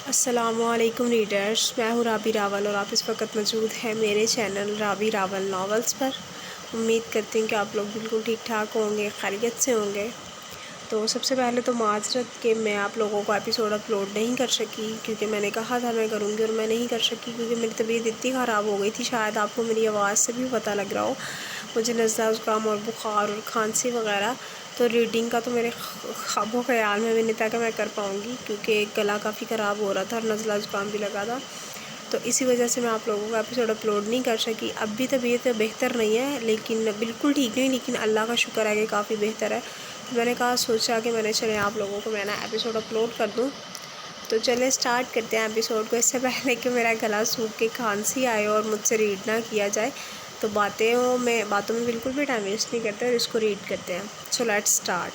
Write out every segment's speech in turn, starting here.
السلام علیکم ریڈرز، میں ہوں رابی راول اور آپ اس وقت موجود ہیں میرے چینل رابی راول ناولز پر۔ امید کرتی ہوں کہ آپ لوگ بالکل ٹھیک ٹھاک ہوں گے، خیریت سے ہوں گے۔ تو سب سے پہلے تو معذرت کہ میں آپ لوگوں کو ایپیسوڈ اپلوڈ نہیں کر سکی، کیونکہ میں نے کہا تھا میں کروں گی اور میں نہیں کر سکی کیونکہ میری طبیعت اتنی خراب ہو گئی تھی۔ شاید آپ کو میری آواز سے بھی پتہ لگ رہا ہو، مجھے نزلہ زکام اور بخار اور کھانسی وغیرہ۔ تو ریڈنگ کا تو میرے خواب و خیال میں بھی نہیں تھا کہ میں کر پاؤں گی، کیونکہ گلا کافی خراب ہو رہا تھا اور نزلہ زکام بھی لگا تھا، تو اسی وجہ سے میں آپ لوگوں کا ایپیسوڈ اپلوڈ نہیں کر سکی۔ اب بھی طبیعت بہتر نہیں ہے، لیکن بالکل ٹھیک نہیں، لیکن اللہ کا شکر ہے کہ کافی بہتر ہے۔ تو میں نے سوچا کہ میں نے چلیں آپ لوگوں کو میں نا ایپیسوڈ اپلوڈ کر دوں۔ تو چلیں سٹارٹ کرتے ہیں ایپیسوڈ کو۔ اس سے پہلے کہ میرا گلا سوکھ کے کھانسی آئے اور مجھ سے ریڈ نہ کیا جائے، تو باتوں میں بالکل بھی ٹائم ویسٹ نہیں کرتے اور اس کو ریڈ کرتے ہیں۔ So let's start.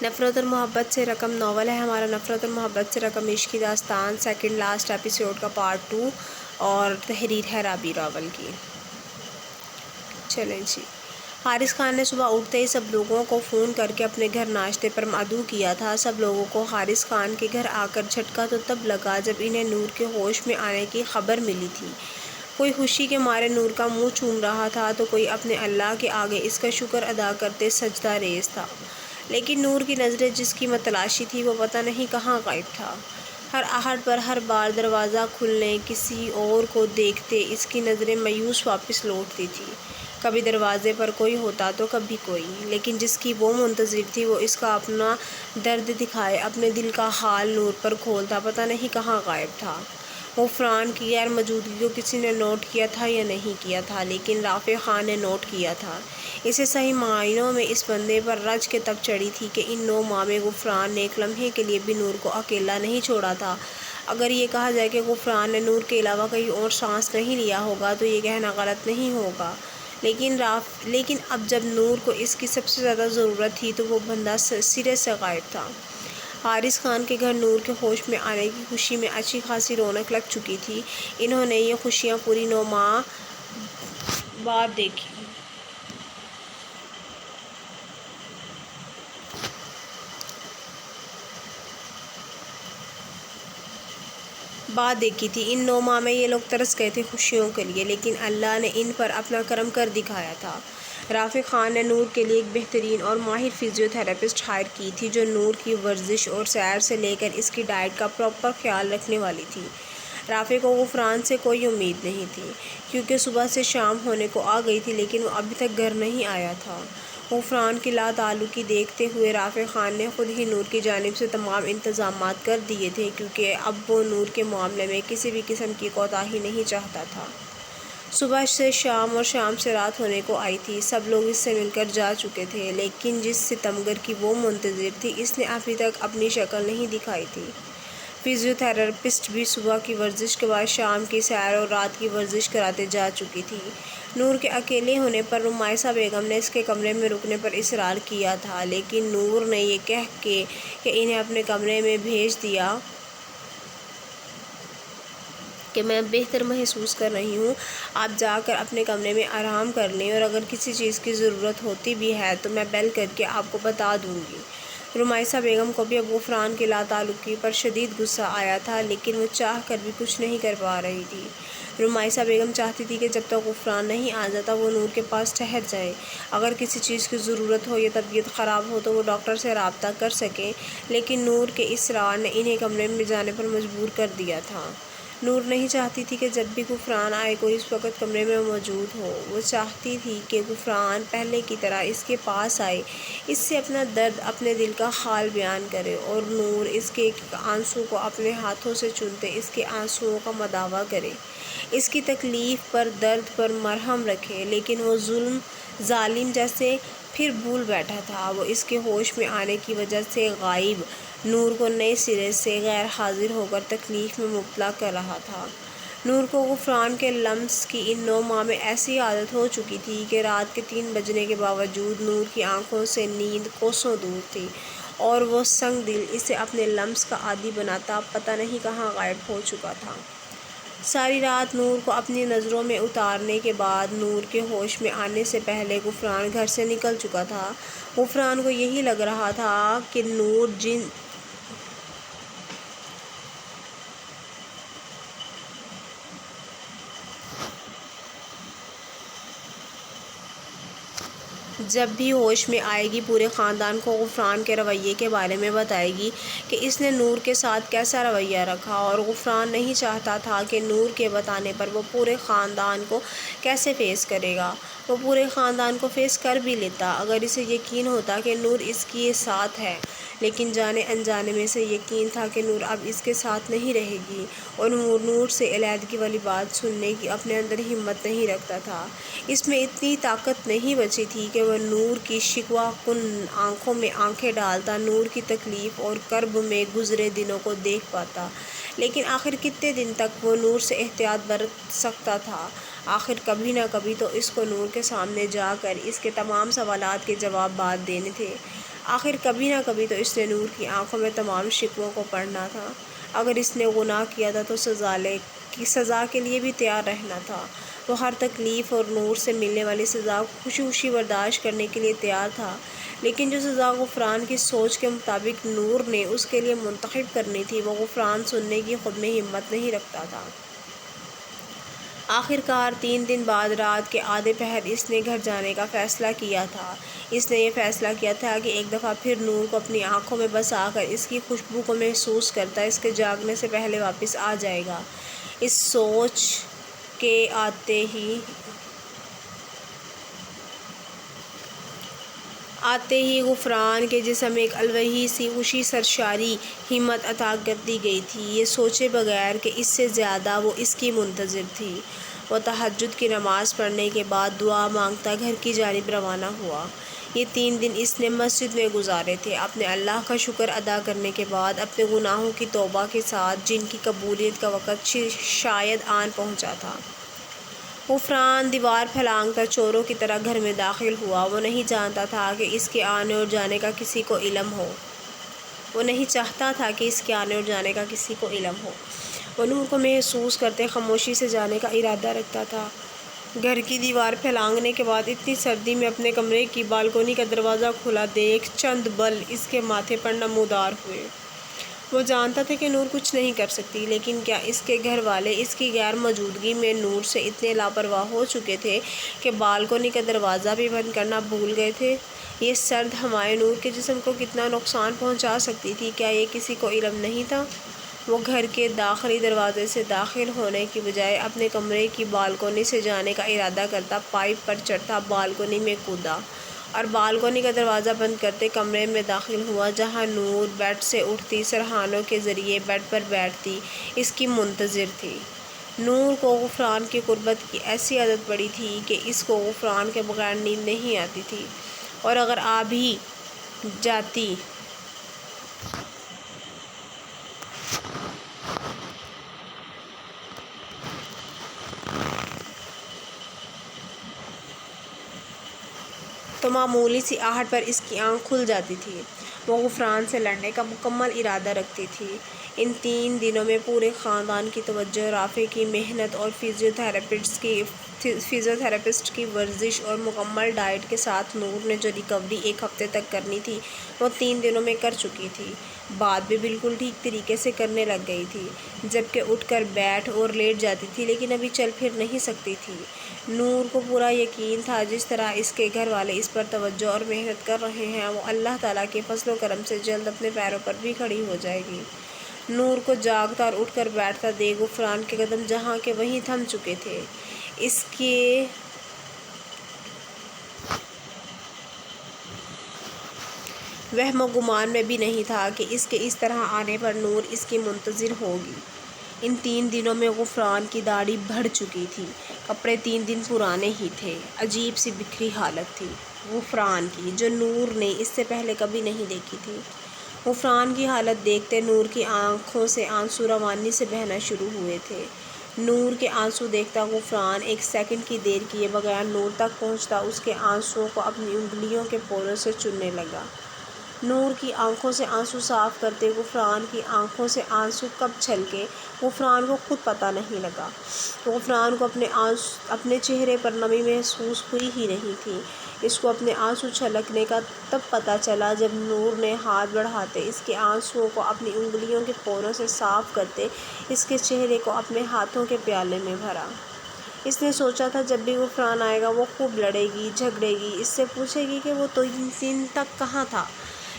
نفرت اور محبت سے رقم ناول ہے ہمارا، نفرت اور محبت سے رقم عشق کی داستان، سیکنڈ لاسٹ ایپیسوڈ کا پارٹ 2، اور تحریر ہے رابی راول کی۔ چلیں جی۔ حارث خان نے صبح اٹھتے ہی سب لوگوں کو فون کر کے اپنے گھر ناشتے پر مدعو کیا تھا۔ سب لوگوں کو حارث خان کے گھر آ کر جھٹکا تو تب لگا جب انہیں نور کے ہوش میں آنے کی خبر ملی تھی۔ کوئی خوشی کے مارے نور کا منہ چوم رہا تھا تو کوئی اپنے اللہ کے آگے اس کا شکر ادا کرتے سجدہ ریز تھا، لیکن نور کی نظریں جس کی متلاشی تھی وہ پتہ نہیں کہاں غائب تھا۔ ہر آہٹ پر، ہر بار دروازہ کھلنے کسی اور کو دیکھتے اس کی نظریں مایوس واپس لوٹتی تھی۔ کبھی دروازے پر کوئی ہوتا تو کبھی کوئی، لیکن جس کی وہ منتظر تھی وہ اس کا اپنا درد دکھائے، اپنے دل کا حال نور پر کھولتا پتہ نہیں کہاں غائب تھا۔ غفران کی غیر موجودگی کو کسی نے نوٹ کیا تھا یا نہیں کیا تھا، لیکن رافع خان نے نوٹ کیا تھا۔ اسے صحیح معنوں میں اس بندے پر رج کے تب چڑھی تھی کہ ان 9 ماہ میں غفران نے ایک لمحے کے لیے بھی نور کو اکیلا نہیں چھوڑا تھا۔ اگر یہ کہا جائے کہ غفران نے نور کے علاوہ کہیں اور سانس نہیں لیا ہوگا تو یہ کہنا غلط نہیں ہوگا، لیکن اب جب نور کو اس کی سب سے زیادہ ضرورت تھی تو وہ بندہ سرے سے غائب تھا۔ حارث خان کے گھر نور کے ہوش میں آنے کی خوشی میں اچھی خاصی رونق لگ چکی تھی۔ انہوں نے یہ خوشیاں پوری 9 ماہ بعد دیکھی تھی۔ ان 9 ماہ میں یہ لوگ ترس گئے تھے خوشیوں کے لیے، لیکن اللہ نے ان پر اپنا کرم کر دکھایا تھا۔ رافع خان نے نور کے لیے ایک بہترین اور ماہر فزیو تھراپسٹ ہائر کی تھی جو نور کی ورزش اور سیر سے لے کر اس کی ڈائٹ کا پراپر خیال رکھنے والی تھی۔ رافع کو غفران سے کوئی امید نہیں تھی، کیونکہ صبح سے شام ہونے کو آ گئی تھی لیکن وہ ابھی تک گھر نہیں آیا تھا۔ غفران کی لا تعلقی دیکھتے ہوئے رافع خان نے خود ہی نور کی جانب سے تمام انتظامات کر دیے تھے، کیونکہ اب وہ نور کے معاملے میں کسی بھی قسم کی کوتاہی نہیں چاہتا تھا۔ صبح سے شام اور شام سے رات ہونے کو آئی تھی، سب لوگ اس سے مل کر جا چکے تھے، لیکن جس ستمگر کی وہ منتظر تھی اس نے ابھی تک اپنی شکل نہیں دکھائی تھی۔ فزیو تھراپسٹ بھی صبح کی ورزش کے بعد شام کی سیر اور رات کی ورزش کراتے جا چکی تھی۔ نور کے اکیلے ہونے پر رمائسہ بیگم نے اس کے کمرے میں رکنے پر اصرار کیا تھا، لیکن نور نے یہ کہہ کے کہ انہیں اپنے کمرے میں بھیج دیا کہ میں بہتر محسوس کر رہی ہوں، آپ جا کر اپنے کمرے میں آرام کر لیں اور اگر کسی چیز کی ضرورت ہوتی بھی ہے تو میں بیل کر کے آپ کو بتا دوں گی۔ رمائسہ بیگم کو بھی اب غفران کی لا تعلقی پر شدید غصہ آیا تھا، لیکن وہ چاہ کر بھی کچھ نہیں کر پا رہی تھی۔ رمائسہ بیگم چاہتی تھی کہ جب تک غفران نہیں آ جاتا وہ نور کے پاس ٹھہر جائے، اگر کسی چیز کی ضرورت ہو یا طبیعت خراب ہو تو وہ ڈاکٹر سے رابطہ کر سکیں، لیکن نور کے اصرار نے انہیں کمرے میں جانے پر مجبور کر دیا تھا۔ نور نہیں چاہتی تھی کہ جب بھی غفران آئے کوئی اس وقت کمرے میں موجود ہو، وہ چاہتی تھی کہ غفران پہلے کی طرح اس کے پاس آئے، اس سے اپنا درد، اپنے دل کا حال بیان کرے اور نور اس کے آنسوں کو اپنے ہاتھوں سے چنتے اس کے آنسوؤں کا مداوا کرے، اس کی تکلیف پر، درد پر مرہم رکھے، لیکن وہ ظالم جیسے پھر بھول بیٹھا تھا۔ وہ اس کے ہوش میں آنے کی وجہ سے غائب نور کو نئے سرے سے غیر حاضر ہو کر تکلیف میں مبتلا کر رہا تھا۔ نور کو غفران کے لمس کی ان 9 ماہ میں ایسی عادت ہو چکی تھی کہ رات کے 3 بجنے کے باوجود نور کی آنکھوں سے نیند کوسوں دور تھی اور وہ سنگ دل اسے اپنے لمس کا عادی بناتا پتہ نہیں کہاں غائب ہو چکا تھا۔ ساری رات نور کو اپنی نظروں میں اتارنے کے بعد نور کے ہوش میں آنے سے پہلے غفران گھر سے نکل چکا تھا۔ غفران کو یہی لگ رہا تھا کہ نور جب بھی ہوش میں آئے گی پورے خاندان کو غفران کے رویے کے بارے میں بتائے گی کہ اس نے نور کے ساتھ کیسا رویہ رکھا، اور غفران نہیں چاہتا تھا کہ نور کے بتانے پر وہ پورے خاندان کو کیسے فیس کرے گا۔ وہ پورے خاندان کو فیس کر بھی لیتا اگر اسے یقین ہوتا کہ نور اس کے ساتھ ہے، لیکن جانے انجانے میں سے یقین تھا کہ نور اب اس کے ساتھ نہیں رہے گی، اور نور سے علیحدگی والی بات سننے کی اپنے اندر ہمت نہیں رکھتا تھا۔ اس میں اتنی طاقت نہیں بچی تھی کہ وہ نور کی شکوہ کن آنکھوں میں آنکھیں ڈالتا، نور کی تکلیف اور کرب میں گزرے دنوں کو دیکھ پاتا، لیکن آخر کتنے دن تک وہ نور سے احتیاط برت سکتا تھا؟ آخر کبھی نہ کبھی تو اس کو نور کے سامنے جا کر اس کے تمام سوالات کے جوابات دینے تھے۔ آخر کبھی نہ کبھی تو اس نے نور کی آنکھوں میں تمام شکووں کو پڑھنا تھا۔ اگر اس نے گناہ کیا تھا تو سزا کے لیے بھی تیار رہنا تھا۔ وہ ہر تکلیف اور نور سے ملنے والی سزا کو خوشی خوشی برداشت کرنے کے لیے تیار تھا، لیکن جو سزا غفران کی سوچ کے مطابق نور نے اس کے لیے منتخب کرنی تھی، وہ غفران سننے کی خود میں ہمت نہیں رکھتا تھا۔ آخر کار 3 دن بعد رات کے آدھے پہر اس نے گھر جانے کا فیصلہ کیا تھا۔ اس نے یہ فیصلہ کیا تھا کہ ایک دفعہ پھر نور کو اپنی آنکھوں میں بسا کر اس کی خوشبو کو محسوس کرتا اس کے جاگنے سے پہلے واپس آ جائے گا۔ اس سوچ کے آتے ہی غفران کے جسم ایک الوحی سی خوشی سرشاری ہمت عطا کر دی گئی تھی، یہ سوچے بغیر کہ اس سے زیادہ وہ اس کی منتظر تھی۔ وہ تہجد کی نماز پڑھنے کے بعد دعا مانگتا گھر کی جانب روانہ ہوا۔ یہ 3 دن اس نے مسجد میں گزارے تھے، اپنے اللہ کا شکر ادا کرنے کے بعد، اپنے گناہوں کی توبہ کے ساتھ، جن کی قبولیت کا وقت شاید آن پہنچا تھا۔ غفران دیوار پھلانگتا چوروں کی طرح گھر میں داخل ہوا۔ وہ نہیں جانتا تھا کہ اس کے آنے اور جانے کا کسی کو علم ہو۔ وہ نہیں چاہتا تھا کہ اس کے آنے اور جانے کا کسی کو علم ہو۔ وہ نور کو محسوس کرتے خاموشی سے جانے کا ارادہ رکھتا تھا۔ گھر کی دیوار پھلانگنے کے بعد اتنی سردی میں اپنے کمرے کی بالکونی کا دروازہ کھلا دیکھ چند بل اس کے ماتھے پر نمودار ہوئے۔ وہ جانتا تھا کہ نور کچھ نہیں کر سکتی، لیکن کیا اس کے گھر والے اس کی غیر موجودگی میں نور سے اتنے لاپرواہ ہو چکے تھے کہ بالکونی کا دروازہ بھی بند کرنا بھول گئے تھے؟ یہ سرد ہوائیں نور کے جسم کو کتنا نقصان پہنچا سکتی تھی، کیا یہ کسی کو علم نہیں تھا؟ وہ گھر کے داخلی دروازے سے داخل ہونے کی بجائے اپنے کمرے کی بالکونی سے جانے کا ارادہ کرتا، پائپ پر چڑھتا، بالکونی میں کودا اور بالکونی کا دروازہ بند کرتے کمرے میں داخل ہوا جہاں نور بیڈ سے اٹھتی، سرہانوں کے ذریعے بیڈ پر بیٹھتی، اس کی منتظر تھی۔ نور کو غفران کی قربت کی ایسی عادت پڑی تھی کہ اس کو غفران کے بغیر نیند نہیں آتی تھی، اور اگر آ بھی جاتی تو معمولی سی آہٹ پر اس کی آنکھ کھل جاتی تھی۔ وہ غفران سے لڑنے کا مکمل ارادہ رکھتی تھی۔ ان 3 دنوں میں پورے خاندان کی توجہ، رافع کی محنت اور فزیوتھراپسٹ کی ورزش اور مکمل ڈائٹ کے ساتھ نور نے جو ریکوری 1 ہفتے تک کرنی تھی، وہ 3 دنوں میں کر چکی تھی۔ بات بھی بالکل ٹھیک طریقے سے کرنے لگ گئی تھی، جبکہ اٹھ کر بیٹھ اور لیٹ جاتی تھی، لیکن ابھی چل پھر نہیں سکتی تھی۔ نور کو پورا یقین تھا جس طرح اس کے گھر والے اس پر توجہ اور محنت کر رہے ہیں، وہ اللہ تعالیٰ کے فضل و کرم سے جلد اپنے پیروں پر بھی کھڑی ہو جائے گی۔ نور کو جاگتا اور اٹھ کر بیٹھتا دیکھ غفران کے قدم جہاں کے وہیں تھم چکے تھے، اس کے وہم و گمان میں بھی نہیں تھا کہ اس کے اس طرح آنے پر نور اس کی منتظر ہوگی۔ ان 3 دنوں میں غفران کی داڑھی بڑھ چکی تھی، کپڑے 3 دن پرانے ہی تھے، عجیب سی بکھری حالت تھی غفران کی، جو نور نے اس سے پہلے کبھی نہیں دیکھی تھی۔ غفران کی حالت دیکھتے نور کی آنکھوں سے آنسو روانی سے بہنا شروع ہوئے تھے۔ نور کے آنسو دیکھتا غفران 1 سیکنڈ کی دیر کیے بغیر نور تک پہنچتا، اس کے آنسوؤں کو اپنی انگلیوں کے پوروں سے چننے لگا۔ نور کی آنکھوں سے آنسو صاف کرتے غفران کی آنکھوں سے آنسو کب چھلکے غفران کو خود پتہ نہیں لگا۔ غفران کو اپنے چہرے پر نمی محسوس ہوئی ہی نہیں تھی۔ اس کو اپنے آنسو چھلکنے کا تب پتہ چلا جب نور نے ہاتھ بڑھاتے اس کے آنسوؤں کو اپنی انگلیوں کے پوروں سے صاف کرتے اس کے چہرے کو اپنے ہاتھوں کے پیالے میں بھرا۔ اس نے سوچا تھا جب بھی غفران آئے گا وہ خوب لڑے گی، جھگڑے گی، اس سے پوچھے گی کہ وہ تو دن تک کہاں تھا۔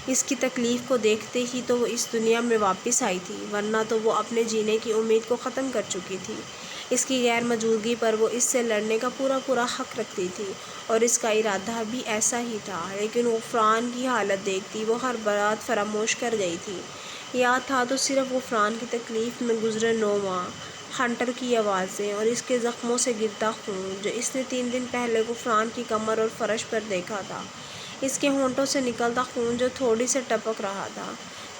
اس کی تکلیف کو دیکھتے ہی تو وہ اس دنیا میں واپس آئی تھی، ورنہ تو وہ اپنے جینے کی امید کو ختم کر چکی تھی۔ اس کی غیر موجودگی پر وہ اس سے لڑنے کا پورا حق رکھتی تھی، اور اس کا ارادہ بھی ایسا ہی تھا، لیکن غفران کی حالت دیکھتی وہ ہر بات فراموش کر گئی تھی۔ یاد تھا تو صرف غفران کی تکلیف میں گزرے 9 ماہ، ہنٹر کی آوازیں اور اس کے زخموں سے گرتا خون جو اس نے 3 دن پہلے غفران کی کمر اور فرش پر دیکھا تھا، اس کے ہونٹوں سے نکلتا خون جو تھوڑی سے ٹپک رہا تھا،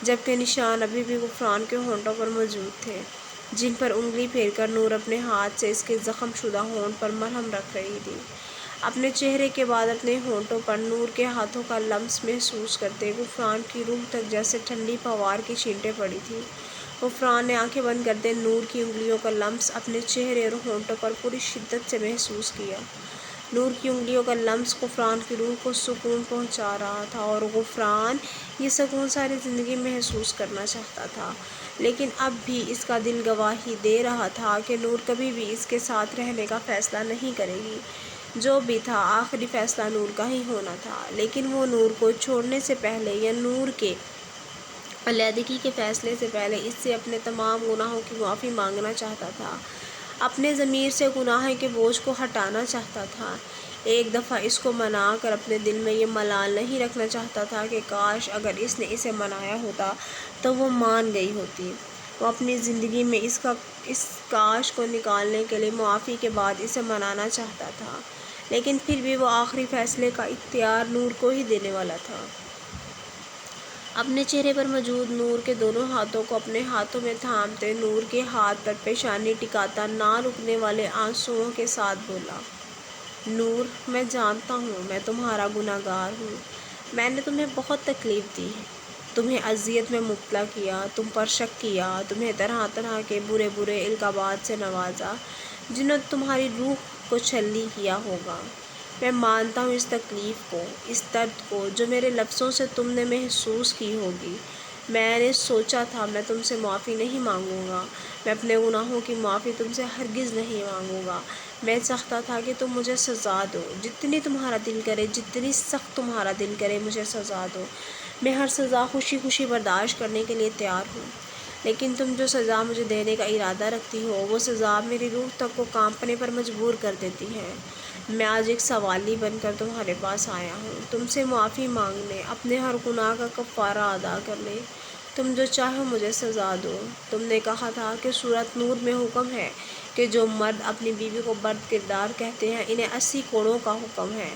جبکہ نشان ابھی بھی غفران کے ہونٹوں پر موجود تھے، جن پر انگلی پھیر کر نور اپنے ہاتھ سے اس کے زخم شدہ ہونٹ پر مرہم رکھ رہی تھی۔ اپنے چہرے کے بعد اپنے ہونٹوں پر نور کے ہاتھوں کا لمس محسوس کرتے غفران کی روح تک جیسے ٹھنڈی پھوار کی چھینٹیں پڑی تھیں۔ غفران نے آنکھیں بند کرتے نور کی انگلیوں کا لمس اپنے چہرے اور ہونٹوں پر پوری شدت سے محسوس کیا۔ نور کی انگلیوں کا لمس غفران کی روح کو سکون پہنچا رہا تھا، اور غفران یہ سکون ساری زندگی محسوس کرنا چاہتا تھا، لیکن اب بھی اس کا دل گواہی دے رہا تھا کہ نور کبھی بھی اس کے ساتھ رہنے کا فیصلہ نہیں کرے گی۔ جو بھی تھا آخری فیصلہ نور کا ہی ہونا تھا، لیکن وہ نور کو چھوڑنے سے پہلے یا نور کے علیحدگی کے فیصلے سے پہلے اس سے اپنے تمام گناہوں کی معافی مانگنا چاہتا تھا، اپنے ضمیر سے گناہ کے بوجھ کو ہٹانا چاہتا تھا۔ ایک دفعہ اس کو منا کر اپنے دل میں یہ ملال نہیں رکھنا چاہتا تھا کہ کاش اگر اس نے اسے منایا ہوتا تو وہ مان گئی ہوتی۔ وہ اپنی زندگی میں اس کاش کو نکالنے کے لیے معافی کے بعد اسے منانا چاہتا تھا، لیکن پھر بھی وہ آخری فیصلے کا اختیار نور کو ہی دینے والا تھا۔ اپنے چہرے پر موجود نور کے دونوں ہاتھوں کو اپنے ہاتھوں میں تھامتے نور کے ہاتھ پر پیشانی ٹکاتا نہ رکنے والے آنسوؤں کے ساتھ بولا، نور، میں جانتا ہوں میں تمہارا گنہگار ہوں، میں نے تمہیں بہت تکلیف دی ہے، تمہیں اذیت میں مبتلا کیا، تم پر شک کیا، تمہیں طرح طرح کے برے القابات سے نوازا جنہوں نے تمہاری روح کو چھلنی کیا ہوگا۔ میں مانتا ہوں اس تکلیف کو، اس درد کو جو میرے لفظوں سے تم نے محسوس کی ہوگی۔ میں نے سوچا تھا میں تم سے معافی نہیں مانگوں گا، میں اپنے گناہوں کی معافی تم سے ہرگز نہیں مانگوں گا۔ میں چاہتا تھا کہ تم مجھے سزا دو، جتنی تمہارا دل کرے، جتنی سخت تمہارا دل کرے مجھے سزا دو، میں ہر سزا خوشی برداشت کرنے کے لیے تیار ہوں، لیکن تم جو سزا مجھے دینے کا ارادہ رکھتی ہو وہ سزا میری روح تک کو کانپنے پر مجبور کر دیتی ہے۔ میں آج ایک سوالی بن کر تمہارے پاس آیا ہوں، تم سے معافی مانگنے، اپنے ہر گناہ کا کفارہ ادا کرنے۔ تم جو چاہو مجھے سزا دو۔ تم نے کہا تھا کہ سورۃ نور میں حکم ہے کہ جو مرد اپنی بیوی کو بد کردار کہتے ہیں انہیں 80 کوڑوں کا حکم ہے۔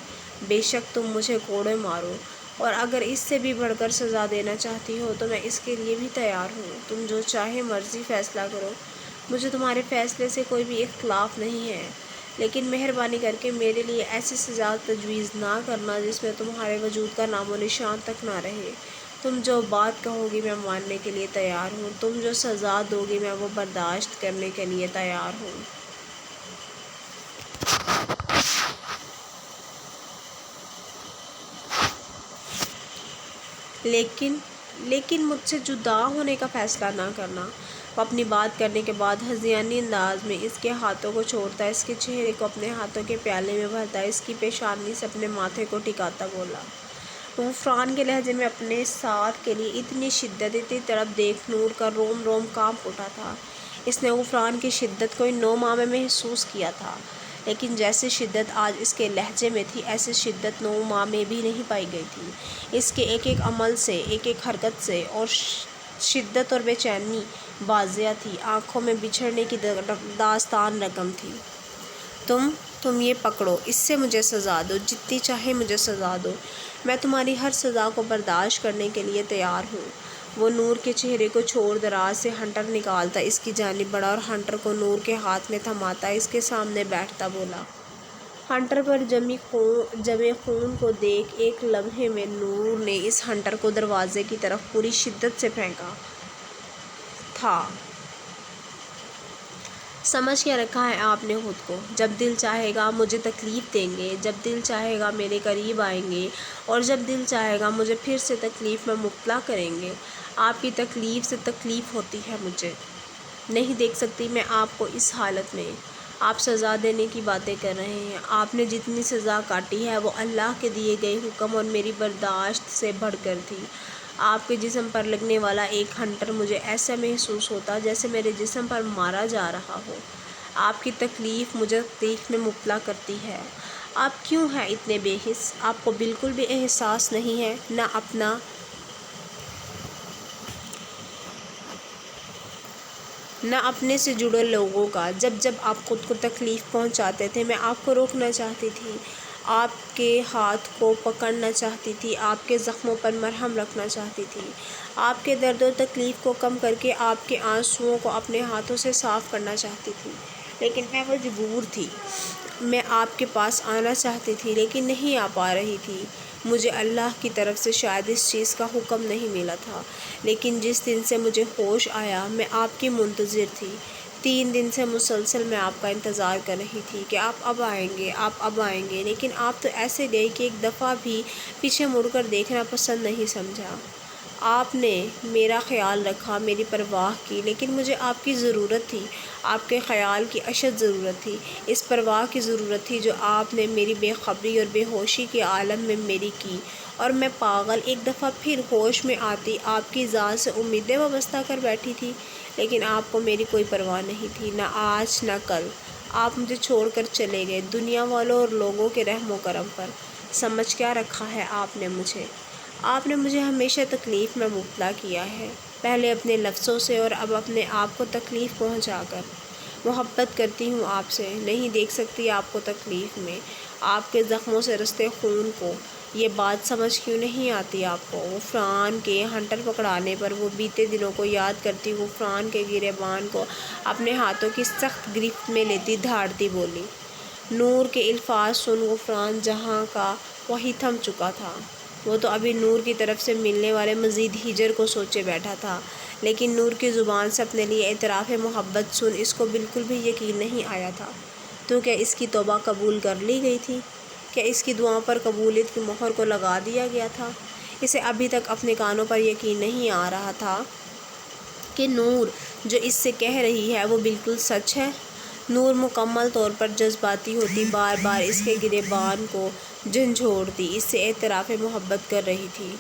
بے شک تم مجھے کوڑے مارو، اور اگر اس سے بھی بڑھ کر سزا دینا چاہتی ہو تو میں اس کے لیے بھی تیار ہوں۔ تم جو چاہے مرضی فیصلہ کرو، مجھے تمہارے فیصلے سے کوئی بھی اختلاف نہیں ہے، لیکن مہربانی کر کے میرے لیے ایسی سزا تجویز نہ کرنا جس میں تمہارے وجود کا نام و نشان تک نہ رہے۔ تم جو بات کہو گی میں ماننے کے لیے تیار ہوں، تم جو سزا دو گی میں وہ برداشت کرنے کے لیے تیار ہوں۔ لیکن مجھ سے جدا ہونے کا فیصلہ نہ کرنا۔ وہ اپنی بات کرنے کے بعد ہذیانی انداز میں اس کے ہاتھوں کو چھوڑتا، اس کے چہرے کو اپنے ہاتھوں کے پیالے میں بھرتا، اس کی پیشانی سے اپنے ماتھے کو ٹکاتا بولا۔ غفران کے لہجے میں اپنے ساتھ کے لیے اتنی شدت، اتنی تڑپ دیکھ نور کا روم روم کانپ اٹھا تھا۔ اس نے غفران کی شدت کو ان 9 ماہ میں محسوس کیا تھا، لیکن جیسی شدت آج اس کے لہجے میں تھی ایسی شدت 9 ماہ میں بھی نہیں پائی گئی تھی۔ اس کے ایک عمل سے، ایک حرکت سے اور شدت اور بے چینی واضح تھی، آنکھوں میں بچھڑنے کی داستان رقم تھی۔ تم یہ پکڑو، اس سے مجھے سزا دو، جتنی چاہے مجھے سزا دو، میں تمہاری ہر سزا کو برداشت کرنے کے لیے تیار ہوں۔ وہ نور کے چہرے کو چھوڑ دراز سے ہنٹر نکالتا اس کی جانب بڑھا اور ہنٹر کو نور کے ہاتھ میں تھماتا اس کے سامنے بیٹھتا بولا۔ ہنٹر پر جمے خون کو دیکھ ایک لمحے میں نور نے اس ہنٹر کو دروازے کی طرف پوری شدت سے پھینکا تھا۔ سمجھ کیا رکھا ہے آپ نے خود کو؟ جب دل چاہے گا مجھے تکلیف دیں گے، جب دل چاہے گا میرے قریب آئیں گے، اور جب دل چاہے گا مجھے پھر سے تکلیف میں مبتلا کریں گے۔ آپ کی تکلیف سے تکلیف ہوتی ہے مجھے نہیں دیکھ سکتی میں آپ کو اس حالت میں۔ آپ سزا دینے کی باتیں کر رہے ہیں۔ آپ نے جتنی سزا کاٹی ہے وہ اللہ کے دیے گئے حکم اور میری برداشت سے بڑھ کر تھی۔ آپ کے جسم پر لگنے والا ایک ہنٹر مجھے ایسا محسوس ہوتا جیسے میرے جسم پر مارا جا رہا ہو۔ آپ کی تکلیف مجھے تکلیف میں مبتلا کرتی ہے۔ آپ کیوں ہیں اتنے بے حس؟ آپ کو بالکل بھی احساس نہیں ہے، نہ اپنے سے جڑے لوگوں کا۔ جب جب آپ خود کو تکلیف پہنچاتے تھے میں آپ کو روکنا چاہتی تھی، آپ کے ہاتھ کو پکڑنا چاہتی تھی، آپ کے زخموں پر مرہم رکھنا چاہتی تھی، آپ کے درد و تکلیف کو کم کر کے آپ کے آنسوؤں کو اپنے ہاتھوں سے صاف کرنا چاہتی تھی، لیکن میں مجبور تھی۔ میں آپ کے پاس آنا چاہتی تھی لیکن نہیں آ پا رہی تھی۔ مجھے اللہ کی طرف سے شاید اس چیز کا حکم نہیں ملا تھا، لیکن جس دن سے مجھے ہوش آیا میں آپ کی منتظر تھی۔ 3 دن سے مسلسل میں آپ کا انتظار کر رہی تھی کہ آپ اب آئیں گے، آپ اب آئیں گے، لیکن آپ تو ایسے گئے کہ ایک دفعہ بھی پیچھے مڑ کر دیکھنا پسند نہیں سمجھا۔ آپ نے میرا خیال رکھا، میری پرواہ کی، لیکن مجھے آپ کی ضرورت تھی، آپ کے خیال کی اشد ضرورت تھی، اس پرواہ کی ضرورت تھی جو آپ نے میری بے خبری اور بے ہوشی کے عالم میں میری کی، اور میں پاگل ایک دفعہ پھر ہوش میں آتی آپ کی ذات سے امیدیں وابستہ کر بیٹھی تھی، لیکن آپ کو میری کوئی پرواہ نہیں تھی، نہ آج نہ کل۔ آپ مجھے چھوڑ کر چلے گئے دنیا والوں اور لوگوں کے رحم و کرم پر۔ سمجھ کیا رکھا ہے آپ نے مجھے؟ آپ نے مجھے ہمیشہ تکلیف میں مبتلا کیا ہے، پہلے اپنے لفظوں سے اور اب اپنے آپ کو تکلیف پہنچا کر۔ محبت کرتی ہوں آپ سے، نہیں دیکھ سکتی آپ کو تکلیف میں، آپ کے زخموں سے رستے خون کو۔ یہ بات سمجھ کیوں نہیں آتی آپ کو؟ غفران کے ہنٹر پکڑانے پر وہ بیتے دنوں کو یاد کرتی، غفران کے گریبان کو اپنے ہاتھوں کی سخت گرفت میں لیتی دھاڑتی بولی۔ نور کے الفاظ سن غفران جہاں کا وہیں تھم چکا تھا۔ وہ تو ابھی نور کی طرف سے ملنے والے مزید ہجر کو سوچے بیٹھا تھا، لیکن نور کی زبان سے اپنے لیے اعتراف محبت سن اس کو بالکل بھی یقین نہیں آیا تھا۔ تو کیا اس کی توبہ قبول کر لی گئی تھی؟ کیا اس کی دعاؤں پر قبولیت کی مہر کو لگا دیا گیا تھا؟ اسے ابھی تک اپنے کانوں پر یقین نہیں آ رہا تھا کہ نور جو اس سے کہہ رہی ہے وہ بالکل سچ ہے۔ نور مکمل طور پر جذباتی ہوتی، بار بار اس کے گریبان کو جھنجھوڑتی، اس سے اعتراف محبت کر رہی تھی۔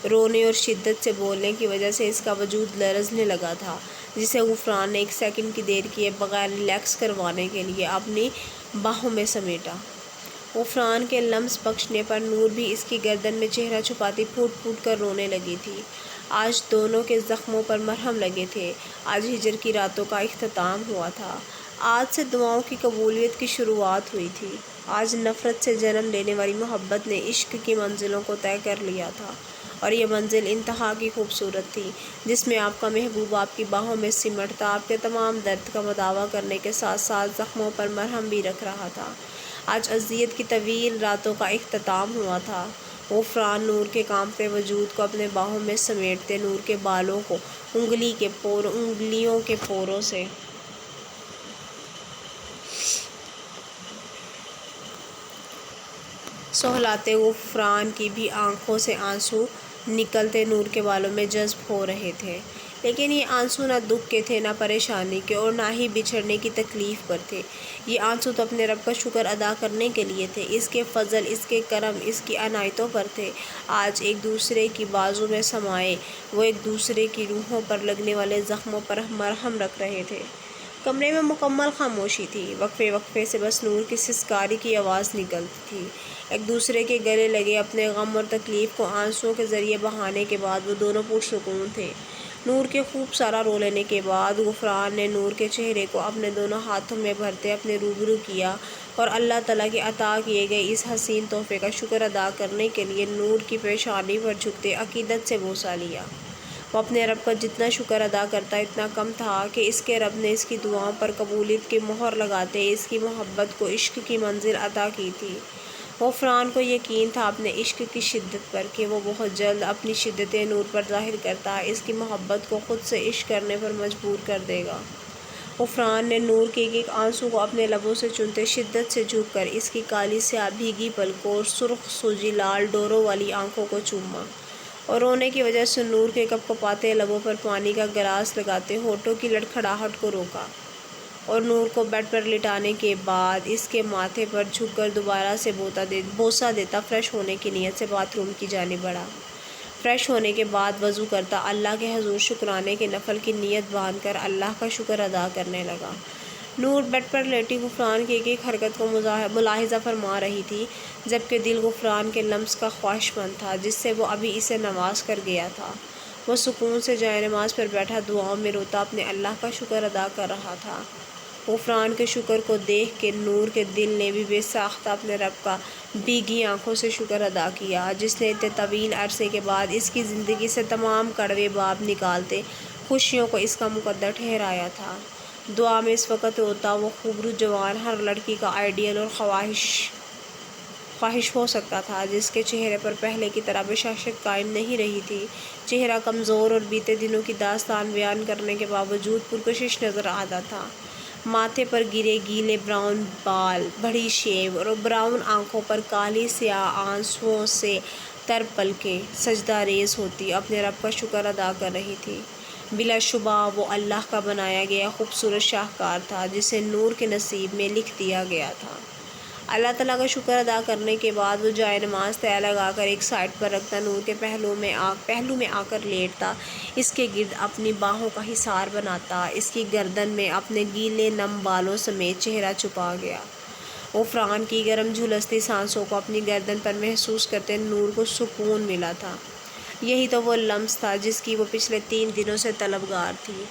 رونے اور شدت سے بولنے کی وجہ سے اس کا وجود لرزنے لگا تھا، جسے غفران نے 1 سیکنڈ کی دیر کیے بغیر ریلیکس کروانے کے لیے اپنی باہوں میں سمیٹا۔ غفران کے لمس بخشنے پر نور بھی اس کی گردن میں چہرہ چھپاتی پھوٹ پھوٹ کر رونے لگی تھی۔ آج دونوں کے زخموں پر مرہم لگے تھے، آج ہجر کی راتوں کا اختتام ہوا تھا، آج سے دعاؤں کی قبولیت کی شروعات ہوئی تھی، آج نفرت سے جنم لینے والی محبت نے عشق کی منزلوں کو طے کر لیا تھا، اور یہ منزل انتہا کی خوبصورت تھی، جس میں آپ کا محبوب آپ کی باہوں میں سمٹتا آپ کے تمام درد کا مداوا کرنے کے ساتھ ساتھ زخموں پر مرہم بھی رکھ رہا تھا۔ آج اذیت کی طویل راتوں کا اختتام ہوا تھا۔ غفران نور کے کانپتے وجود کو اپنے باہوں میں سمیٹتے نور کے بالوں کو انگلیوں کے پوروں سے سہلاتے غفران کی بھی آنکھوں سے آنسو نکلتے نور کے بالوں میں جذب ہو رہے تھے، لیکن یہ آنسو نہ دکھ کے تھے، نہ پریشانی کے، اور نہ ہی بچھڑنے کی تکلیف پر تھے۔ یہ آنسو تو اپنے رب کا شکر ادا کرنے کے لیے تھے، اس کے فضل، اس کے کرم، اس کی عنایتوں پر تھے۔ آج ایک دوسرے کی بازو میں سمائے وہ ایک دوسرے کی روحوں پر لگنے والے زخموں پر مرہم رکھ رہے تھے۔ کمرے میں مکمل خاموشی تھی، وقفے وقفے سے بس نور کی سسکاری کی آواز نکلتی تھی۔ ایک دوسرے کے گلے لگے اپنے غم اور تکلیف کو آنسوؤں کے ذریعے بہانے کے بعد وہ دونوں پرسکون تھے۔ نور کے خوب سارا رو لینے کے بعد غفران نے نور کے چہرے کو اپنے دونوں ہاتھوں میں بھرتے اپنے روبرو کیا اور اللہ تعالیٰ کے عطا کیے گئے اس حسین تحفے کا شکر ادا کرنے کے لیے نور کی پیشانی پر جھکتے عقیدت سے بوسہ لیا۔ وہ اپنے رب کا جتنا شکر ادا کرتا اتنا کم تھا کہ اس کے رب نے اس کی دعاؤں پر قبولیت کی مہر لگاتے اس کی محبت کو عشق کی منزل عطا کی تھی۔ غفران کو یقین تھا اپنے عشق کی شدت پر کہ وہ بہت جلد اپنی شدت نور پر ظاہر کرتا اس کی محبت کو خود سے عشق کرنے پر مجبور کر دے گا۔ غفران نے نور کے ایک ایک آنسو کو اپنے لبوں سے چنتے شدت سے جھک کر اس کی کالی سیاہ بھیگی پلکوں اور سرخ سوجی لال ڈوروں والی آنکھوں کو چوما، اور رونے کی وجہ سے نور کے کپکپاتے لبوں پر پانی کا گلاس لگاتے ہونٹوں کی لڑکھڑاہٹ کو روکا، اور نور کو بیڈ پر لٹانے کے بعد اس کے ماتھے پر جھک کر دوبارہ سے بوسہ دیتا فریش ہونے کی نیت سے باتھ روم کی جانب بڑھا۔ فریش ہونے کے بعد وضو کرتا اللہ کے حضور شکرانے کے نفل کی نیت باندھ کر اللہ کا شکر ادا کرنے لگا۔ نور بیڈ پر لیٹی غفران کی ایک ایک حرکت کو ملاحظہ فرما رہی تھی، جبکہ دل غفران کے لمس کا خواہشمند تھا جس سے وہ ابھی اسے نواز کر گیا تھا۔ وہ سکون سے جائے نماز پر بیٹھا دعاؤں میں روتا اپنے اللہ کا شکر ادا کر رہا تھا۔ غفران کے شکر کو دیکھ کے نور کے دل نے بھی بے ساختہ اپنے رب کا بھیگی آنکھوں سے شکر ادا کیا، جس نے اتنے طویل عرصے کے بعد اس کی زندگی سے تمام کڑوے باب نکالتے خوشیوں کو اس کا مقدر ٹھہرایا تھا۔ دعا میں اس وقت روتا وہ خوبرو جوان ہر لڑکی کا آئیڈیل اور خواہش ہو سکتا تھا، جس کے چہرے پر پہلے کی طرح بشاشت قائم نہیں رہی تھی۔ چہرہ کمزور اور بیتے دنوں کی داستان بیان کرنے کے باوجود پرکشش نظر آتا تھا۔ ماتھے پر گرے گیلے براؤن بال، بڑی شیو اور براؤن آنکھوں پر کالی سیاہ آنسوؤں سے تر پلکیں سجدہ ریز ہوتی اپنے رب کا شکر ادا کر رہی تھی۔ بلا شبہ وہ اللہ کا بنایا گیا خوبصورت شاہکار تھا جسے نور کے نصیب میں لکھ دیا گیا تھا۔ اللہ تعالیٰ کا شکر ادا کرنے کے بعد وہ جائے نماز تہ لگا کر ایک سائڈ پر رکھتا نور کے پہلو میں آ کر لیٹتا، اس کے گرد اپنی باہوں کا حصار بناتا، اس کی گردن میں اپنے گیلے نم بالوں سمیت چہرہ چھپا گیا۔ غفران کی گرم جھلستی سانسوں کو اپنی گردن پر محسوس کرتے نور کو سکون ملا تھا۔ یہی تو وہ لمس تھا جس کی وہ پچھلے 3 دنوں سے طلبگار تھی۔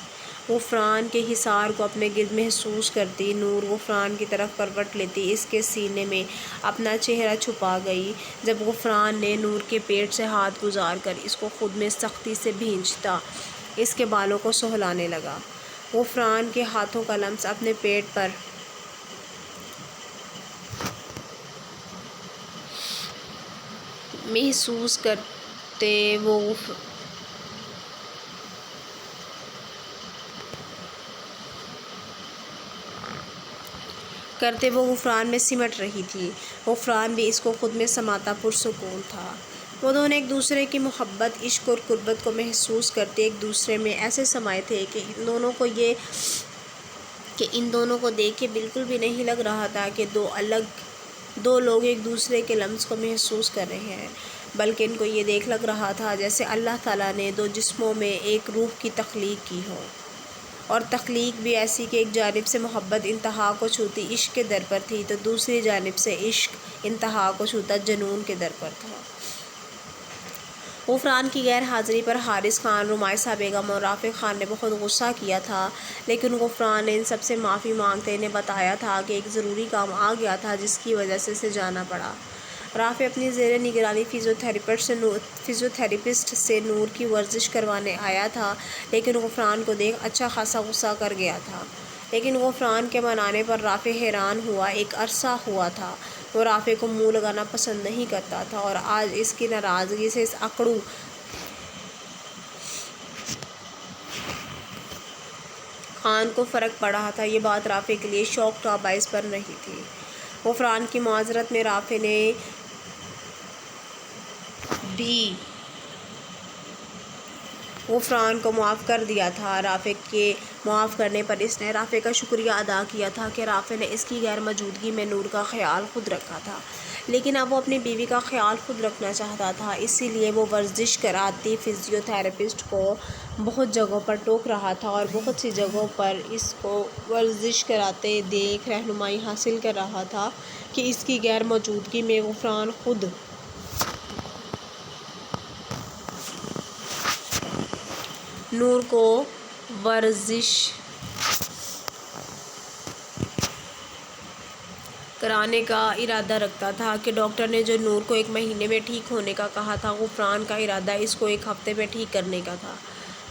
غفران کے حصار کو اپنے گرد محسوس کرتی نور غفران کی طرف کروٹ لیتی اس کے سینے میں اپنا چہرہ چھپا گئی، جب غفران نے نور کے پیٹ سے ہاتھ گزار کر اس کو خود میں سختی سے بھینچتا اس کے بالوں کو سہلانے لگا۔ غفران کے ہاتھوں کا لمس اپنے پیٹ پر محسوس کرتے وہ غفران میں سمٹ رہی تھی۔ غفران بھی اس کو خود میں سماتا پرسکون تھا۔ وہ دونوں ایک دوسرے کی محبت، عشق اور قربت کو محسوس کرتے ایک دوسرے میں ایسے سمائے تھے کہ ان دونوں کو دیکھ کے بالکل بھی نہیں لگ رہا تھا کہ دو لوگ ایک دوسرے کے لمس کو محسوس کر رہے ہیں، بلکہ ان کو یہ دیکھ لگ رہا تھا جیسے اللہ تعالیٰ نے 2 جسموں میں ایک روح کی تخلیق کی ہو، اور تخلیق بھی ایسی کہ ایک جانب سے محبت انتہا کو چھوتی عشق کے در پر تھی تو دوسری جانب سے عشق انتہا کو چھوتا جنون کے در پر تھا۔ غفران کی غیر حاضری پر حارث خان، رمائسہ بیگم اور رافع خان نے بہت غصہ کیا تھا، لیکن غفران نے ان سب سے معافی مانگتے انہیں بتایا تھا کہ ایک ضروری کام آ گیا تھا جس کی وجہ سے اسے جانا پڑا۔ رافع اپنی زیر نگرانی فزیوتھراپسٹ سے نور کی ورزش کروانے آیا تھا، لیکن غفران کو دیکھ اچھا خاصا غصہ کر گیا تھا۔ لیکن غفران کے منانے پر رافع حیران ہوا۔ ایک عرصہ ہوا تھا وہ رافع کو منہ لگانا پسند نہیں کرتا تھا، اور آج اس کی ناراضگی سے اس اکڑو خان کو فرق پڑ رہا تھا۔ یہ بات رافع کے لیے شوق کا باعث بن رہی تھی۔ غفران کی معذرت میں رافع نے بھی غفران کو معاف کر دیا تھا۔ رافع کے معاف کرنے پر اس نے رافع کا شکریہ ادا کیا تھا کہ رافع نے اس کی غیر موجودگی میں نور کا خیال خود رکھا تھا، لیکن اب وہ اپنی بیوی کا خیال خود رکھنا چاہتا تھا، اسی لیے وہ ورزش کراتی فزیو تھراپسٹ کو بہت جگہوں پر ٹوک رہا تھا اور بہت سی جگہوں پر اس کو ورزش کراتے دیکھ رہنمائی حاصل کر رہا تھا کہ اس کی غیر موجودگی میں غفران خود نور کو ورزش کرانے کا ارادہ رکھتا تھا کہ ڈاکٹر نے جو نور کو 1 مہینے میں ٹھیک ہونے کا کہا تھا، غفران کا ارادہ اس کو 1 ہفتے میں ٹھیک کرنے کا تھا۔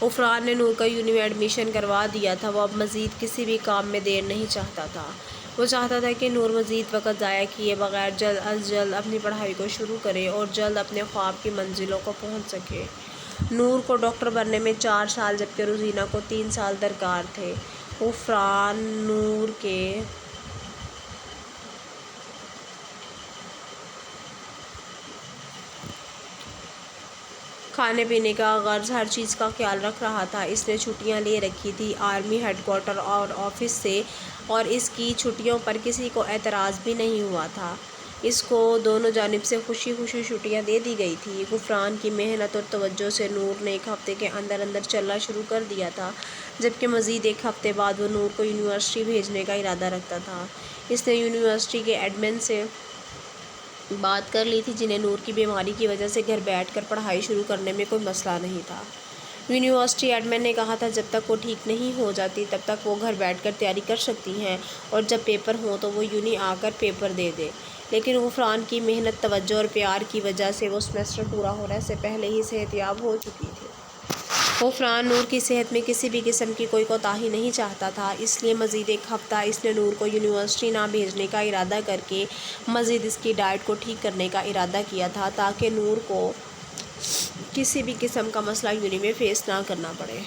غفران نے نور کا یونی میں ایڈمیشن کروا دیا تھا۔ وہ اب مزید کسی بھی کام میں دیر نہیں چاہتا تھا۔ وہ چاہتا تھا کہ نور مزید وقت ضائع کیے بغیر جلد از جلد اپنی پڑھائی کو شروع کرے اور جلد اپنے خواب کی منزلوں کو پہنچ سکے۔ نور کو ڈاکٹر بننے میں 4 سال جبکہ روزینہ کو 3 سال درکار تھے۔ غفران نور کے کھانے پینے کا غرض ہر چیز کا خیال رکھ رہا تھا۔ اس نے چھٹیاں لے رکھی تھی آرمی ہیڈ کوارٹر اور آفس سے، اور اس کی چھٹیوں پر کسی کو اعتراض بھی نہیں ہوا تھا۔ اس کو دونوں جانب سے خوشی خوشی چھٹیاں دے دی گئی تھی۔ غفران کی محنت اور توجہ سے نور نے ایک ہفتے کے اندر اندر چلنا شروع کر دیا تھا، جبکہ مزید ایک ہفتے بعد وہ نور کو یونیورسٹی بھیجنے کا ارادہ رکھتا تھا۔ اس نے یونیورسٹی کے ایڈمن سے بات کر لی تھی، جنہیں نور کی بیماری کی وجہ سے گھر بیٹھ کر پڑھائی شروع کرنے میں کوئی مسئلہ نہیں تھا۔ یونیورسٹی ایڈمن نے کہا تھا جب تک وہ ٹھیک نہیں ہو جاتی تب تک وہ گھر بیٹھ کر تیاری کر سکتی ہیں، اور جب پیپر ہوں تو وہ یونی آ کر پیپر دے دے۔ لیکن غفران کی محنت، توجہ اور پیار کی وجہ سے وہ سیمسٹر پورا ہونے سے پہلے ہی صحت یاب ہو چکی تھی۔ غفران نور کی صحت میں کسی بھی قسم کی کوئی کوتاہی نہیں چاہتا تھا، اس لیے مزید ایک ہفتہ اس نے نور کو یونیورسٹی نہ بھیجنے کا ارادہ کر کے مزید اس کی ڈائٹ کو ٹھیک کرنے کا ارادہ کیا تھا، تاکہ نور کو کسی بھی قسم کا مسئلہ یونی میں فیس نہ کرنا پڑے۔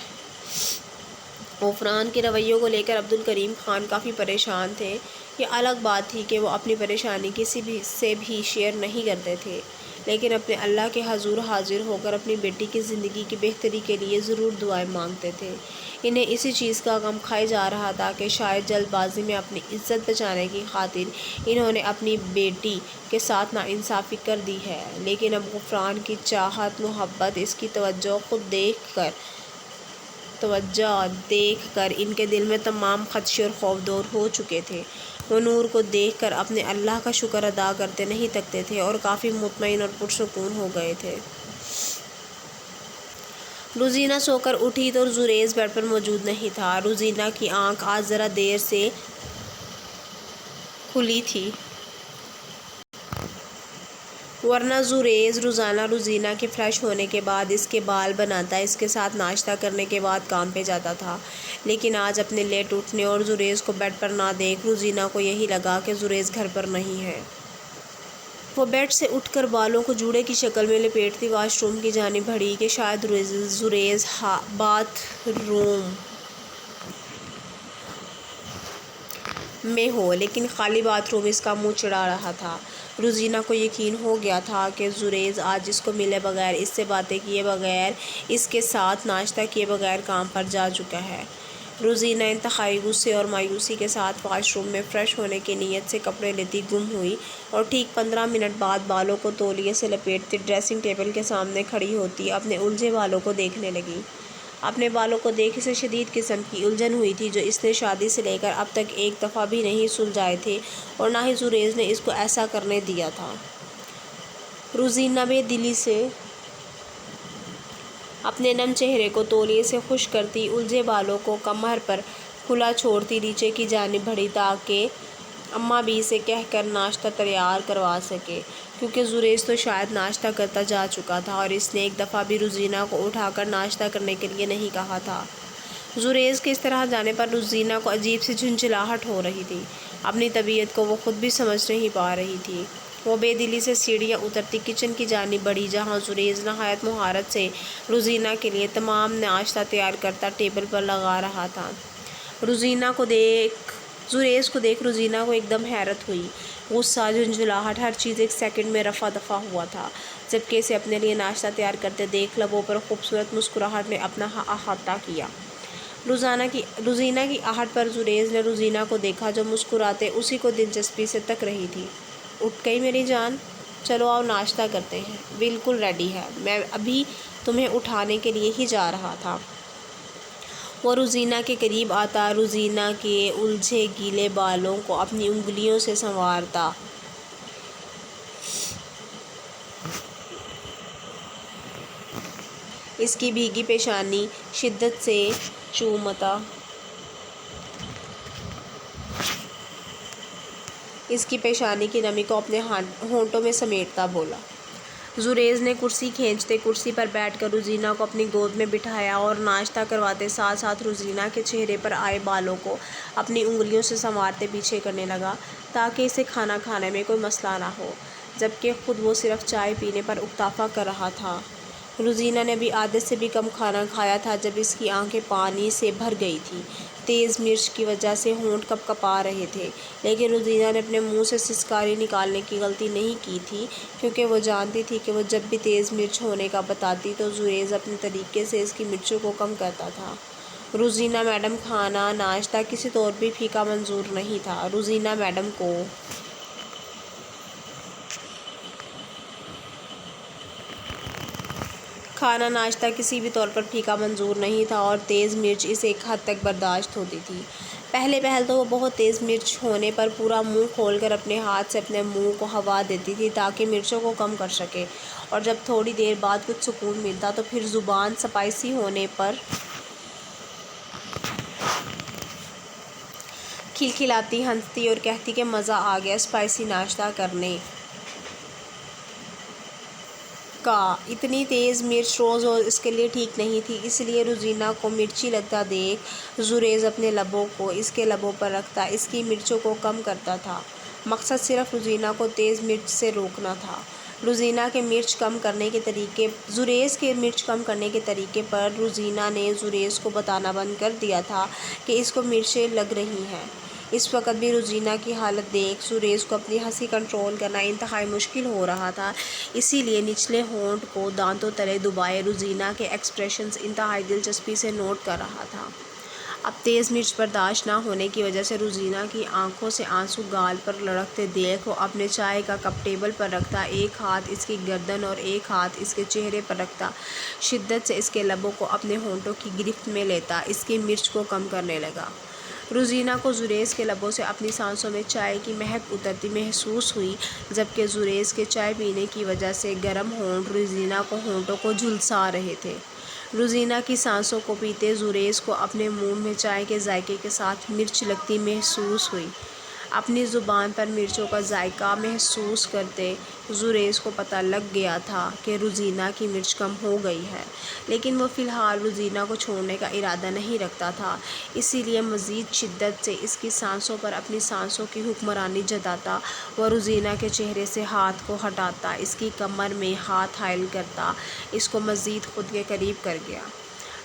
غفران کے رویوں کو لے کر عبدالکریم خان کافی پریشان تھے۔ یہ الگ بات تھی کہ وہ اپنی پریشانی کسی بھی سے بھی شیئر نہیں کرتے تھے، لیکن اپنے اللہ کے حضور حاضر ہو کر اپنی بیٹی کی زندگی کی بہتری کے لیے ضرور دعائیں مانگتے تھے۔ انہیں اسی چیز کا غم کھائے جا رہا تھا کہ شاید جلد بازی میں اپنی عزت بچانے کی خاطر انہوں نے اپنی بیٹی کے ساتھ ناانصافی کر دی ہے، لیکن اب غفران کی چاہت، محبت، اس کی توجہ دیکھ کر ان کے دل میں تمام خدشے اور خوف دور ہو چکے تھے۔ وہ نور کو دیکھ کر اپنے اللہ کا شکر ادا کرتے نہیں تھکتے تھے اور کافی مطمئن اور پرسکون ہو گئے تھے۔ روزینہ سو کر اٹھی تو زریز بیڈ پر موجود نہیں تھا۔ روزینہ کی آنکھ آج ذرا دیر سے کھلی تھی، ورنہ زریز روزانہ روزینہ کے فریش ہونے کے بعد اس کے بال بناتا، اس کے ساتھ ناشتہ کرنے کے بعد کام پہ جاتا تھا۔ لیکن آج اپنے لیٹ اٹھنے اور زریز کو بیڈ پر نہ دیکھ روزینہ کو یہی لگا کہ زریز گھر پر نہیں ہے۔ وہ بیڈ سے اٹھ کر بالوں کو جوڑے کی شکل میں لپیٹتی واش روم کی جانب بڑھی کہ شاید زریز باتھ روم میں ہو، لیکن خالی باتھ روم اس کا منہ چڑھا رہا تھا۔ روزینہ کو یقین ہو گیا تھا کہ زریز آج اس کو ملے بغیر، اس سے باتیں کیے بغیر، اس کے ساتھ ناشتہ کیے بغیر کام پر جا چکا ہے۔ روزینہ انتہائی غصے اور مایوسی کے ساتھ واش روم میں فریش ہونے کی نیت سے کپڑے لیتی گم ہوئی، اور ٹھیک 15 منٹ بعد بالوں کو تولیے سے لپیٹتی ڈریسنگ ٹیبل کے سامنے کھڑی ہوتی اپنے الجھے بالوں کو دیکھنے لگی۔ اپنے بالوں کو دیکھ اسے شدید قسم کی الجھن ہوئی تھی، جو اس نے شادی سے لے کر اب تک ایک دفعہ بھی نہیں سلجھائے تھے اور نہ ہی زریز نے اس کو ایسا کرنے دیا تھا۔ روزینہ بے دلی سے اپنے نم چہرے کو تولیے سے خشک کرتی الجھے بالوں کو کمر پر کھلا چھوڑتی نیچے کی جانب بڑھی، تاکہ اماں بھی اسے کہہ کر ناشتہ تیار کروا سکے، کیونکہ زریز تو شاید ناشتہ کرتا جا چکا تھا اور اس نے ایک دفعہ بھی روزینہ کو اٹھا کر ناشتہ کرنے کے لیے نہیں کہا تھا۔ زریز کے اس طرح جانے پر روزینہ کو عجیب سی جھنجھلاہٹ ہو رہی تھی۔ اپنی طبیعت کو وہ خود بھی سمجھ نہیں پا رہی تھی۔ وہ بے دلی سے سیڑھیاں اترتی کچن کی جانب بڑھی، جہاں زریز نہایت مہارت سے روزینہ کے لیے تمام ناشتہ تیار کرتا ٹیبل پر لگا رہا تھا۔ زریز کو دیکھ روزینہ کو ایک دم حیرت ہوئی۔ غصہ، جھنجھلاہٹ، ہر چیز ایک سیکنڈ میں رفع دفع ہوا تھا۔ جبکہ اسے اپنے لیے ناشتہ تیار کرتے دیکھ لبوں پر خوبصورت مسکراہٹ نے اپنا احاطہ کیا۔ روزینہ کی آہٹ پر زریز نے روزینہ کو دیکھا، جو مسکراتے اسی کو دلچسپی سے تک رہی تھی۔ اٹھ گئی میری جان؟ چلو آؤ ناشتہ کرتے ہیں۔ بالکل ریڈی ہے، میں ابھی تمہیں اٹھانے کے لیے ہی جا رہا تھا۔ وہ روزینہ کے قریب آتا، روزینہ کے الجھے گیلے بالوں کو اپنی انگلیوں سے سنوارتا، اس کی بھیگی پیشانی شدت سے چومتا، اس کی پیشانی کی نمی کو اپنے ہونٹوں میں سمیٹتا بولا۔ زریز نے کرسی کھینچتے کرسی پر بیٹھ کر روزینہ کو اپنی گود میں بٹھایا اور ناشتہ کرواتے ساتھ ساتھ روزینہ کے چہرے پر آئے بالوں کو اپنی انگلیوں سے سنوارتے پیچھے کرنے لگا، تاکہ اسے کھانا کھانے میں کوئی مسئلہ نہ ہو، جبکہ خود وہ صرف چائے پینے پر اکتفا کر رہا تھا۔ روزینہ نے ابھی عادت سے بھی کم کھانا کھایا تھا جب اس کی آنکھیں پانی سے بھر گئی تھیں۔ تیز مرچ کی وجہ سے ہونٹ کپ کپا رہے تھے، لیکن روزینہ نے اپنے منہ سے سسکاری نکالنے کی غلطی نہیں کی تھی، کیونکہ وہ جانتی تھی کہ وہ جب بھی تیز مرچ ہونے کا بتاتی تو زریز اپنے طریقے سے اس کی مرچوں کو کم کرتا تھا۔ روزینہ میڈم کھانا ناشتہ کسی طور بھی پھیکا منظور نہیں تھا۔ روزینہ میڈم کو کھانا ناشتہ کسی بھی طور پر پھیکا منظور نہیں تھا اور تیز مرچ اسے ایک حد تک برداشت ہوتی تھی۔ پہل تو وہ بہت تیز مرچ ہونے پر پورا منہ کھول کر اپنے ہاتھ سے اپنے منہ کو ہوا دیتی تھی تاکہ مرچوں کو کم کر سکے، اور جب تھوڑی دیر بعد کچھ سکون ملتا تو پھر زبان سپائسی ہونے پر کھلکھلاتی، ہنستی اور کہتی کہ مزہ آ گیا اسپائسی ناشتہ کرنے کا۔ اتنی تیز مرچ روز اس کے لیے ٹھیک نہیں تھی، اس لیے روزینہ کو مرچی لگتا دیکھ زریز اپنے لبوں کو اس کے لبوں پر رکھتا اس کی مرچوں کو کم کرتا تھا۔ مقصد صرف روزینہ کو تیز مرچ سے روکنا تھا۔ زریز کے مرچ کم کرنے کے طریقے پر روزینہ نے زریز کو بتانا بند کر دیا تھا کہ اس کو مرچیں لگ رہی ہیں۔ اس وقت بھی روزینہ کی حالت دیکھ زریز کو اپنی ہنسی کنٹرول کرنا انتہائی مشکل ہو رہا تھا، اسی لیے نچلے ہونٹ کو دانتوں تلے دبائے روزینہ کے ایکسپریشنز انتہائی دلچسپی سے نوٹ کر رہا تھا۔ اب تیز مرچ برداشت نہ ہونے کی وجہ سے روزینہ کی آنکھوں سے آنسو گال پر لڑکتے دیکھ وہ اپنے چائے کا کپ ٹیبل پر رکھتا، ایک ہاتھ اس کی گردن اور ایک ہاتھ اس کے چہرے پر رکھتا، شدت سے اس کے لبوں کو اپنے ہونٹوں کی گرفت میں لیتا اس کی مرچ کو کم کرنے لگا۔ روزینہ کو زریز کے لبوں سے اپنی سانسوں میں چائے کی مہک اترتی محسوس ہوئی، جبکہ زریز کے چائے پینے کی وجہ سے گرم ہونٹ روزینہ کو ہونٹوں کو جھلسا رہے تھے۔ روزینہ کی سانسوں کو پیتے زریز کو اپنے منہ میں چائے کے ذائقے کے ساتھ مرچ لگتی محسوس ہوئی۔ اپنی زبان پر مرچوں کا ذائقہ محسوس کرتے زریز کو پتہ لگ گیا تھا کہ روزینہ کی مرچ کم ہو گئی ہے، لیکن وہ فی الحال روزینہ کو چھوڑنے کا ارادہ نہیں رکھتا تھا، اسی لیے مزید شدت سے اس کی سانسوں پر اپنی سانسوں کی حکمرانی جتاتا وہ روزینہ کے چہرے سے ہاتھ کو ہٹاتا، اس کی کمر میں ہاتھ حائل کرتا اس کو مزید خود کے قریب کر گیا۔